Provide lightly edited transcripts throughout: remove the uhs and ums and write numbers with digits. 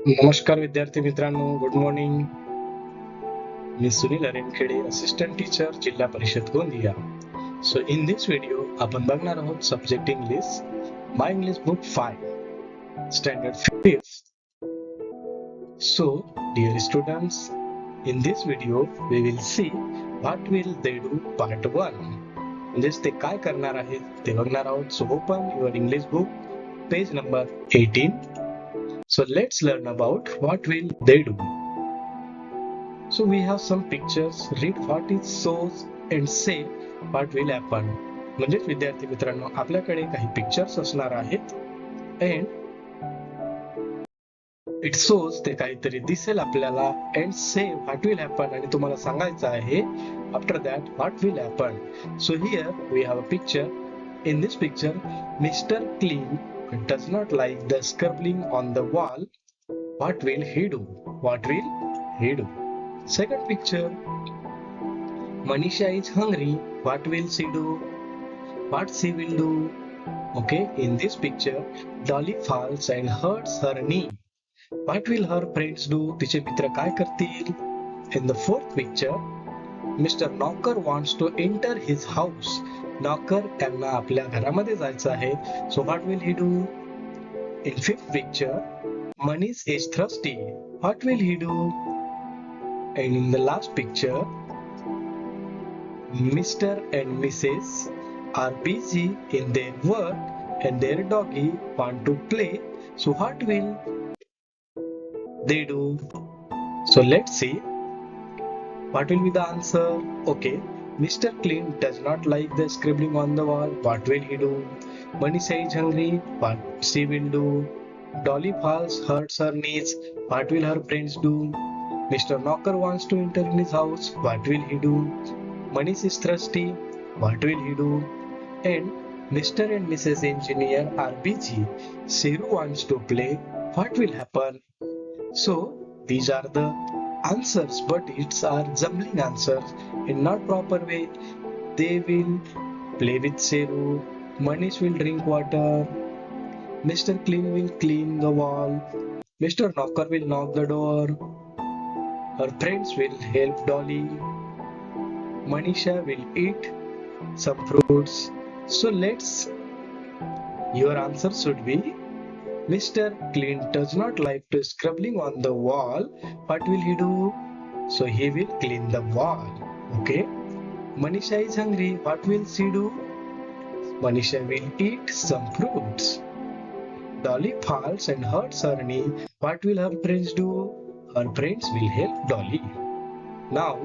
नमस्कार विद्यार्थी मित्रांनो, गुड मॉर्निंग. मी सुनील अरेनखेडे, असिस्टंट टीचर, जिल्हा परिषद गोंदिया. सो इन दिस व्हिडिओ आपण बघणार आहोत subject English, my English book 5, standard 5th. So, dear students, in this video we will see what will they do part 1. म्हणजेच ते काय करणार आहेत ते बघणार आहोत. So open your English book, page number 18. So let's learn about what will they do. So we have some pictures. Read what it shows and say what will happen. म्हणजेच विद्यार्थी मित्रांनो, आपल्याकडे काही पिक्चर्स असणार आहेत and इट शोज, ते काहीतरी दिसेल आपल्याला, and say what will happen, आणि तुम्हाला सांगायचं आहे after that what will happen. So here we have a picture. In this picture, Mr. Clean does not like the scribbling on the wall. What will he do? What will he do? Second picture, Manisha is hungry. What will she do? What she will do? Okay, in this picture, Dolly falls and hurts her knee. What will her friends do? तिचे मित्र काय करतील? In the fourth picture, Mr. Knocker wants to enter his house. Knocker त्यांना आपल्या घरामध्ये जायचं आहे. So what will he do? In fifth picture, Manish is thirsty. What will he do? And in the last picture, Mr. and Mrs. are busy in their work and their doggy want to play. So what will they do? So let's see what will be the answer. Okay, Mr. Clean does not like the scribbling on the wall. What will he do? Manisha is hungry. What she will do? Dolly falls, hurts her knees. What will her friends do? Mr. Knocker wants to enter in his house. What will he do? Manish is thirsty. What will he do? And Mr. and Mrs. Engineer are busy. Shiru wants to play. What will happen? So these are the answers, but it's are jumbling answers in not proper way. They will play with Shiru. Manish will drink water. Mr. Clean will clean the wall. Mr. Knocker will knock the door. Her friends will help Dolly. Manisha will eat some fruits. So your answer should be Mr. Clean does not like to scribbling on the wall. What will he do? So he will clean the wall. Okay. Manisha is hungry. What will she do? Manisha will eat some fruits. Dolly falls and hurts her knee. What will her friends do? Her friends will help Dolly. Now,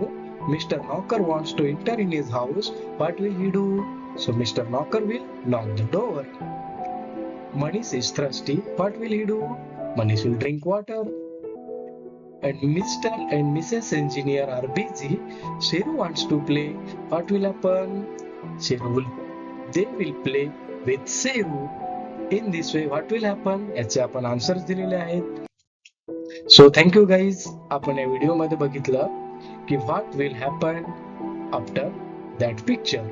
Mr. Knocker wants to enter in his house. What will he do? So Mr. Knocker will knock the door. Manish is thirsty. What will he do? Manish will drink water. And Mr. and Mrs. Engineer are busy. Shiru wants to play. What will happen? They will play with Shiru. In this way, what will happen? याचे आपण answers दिलेले आहेत. So thank you guys. आपण या video मध्ये बघितलं की what will happen after that picture.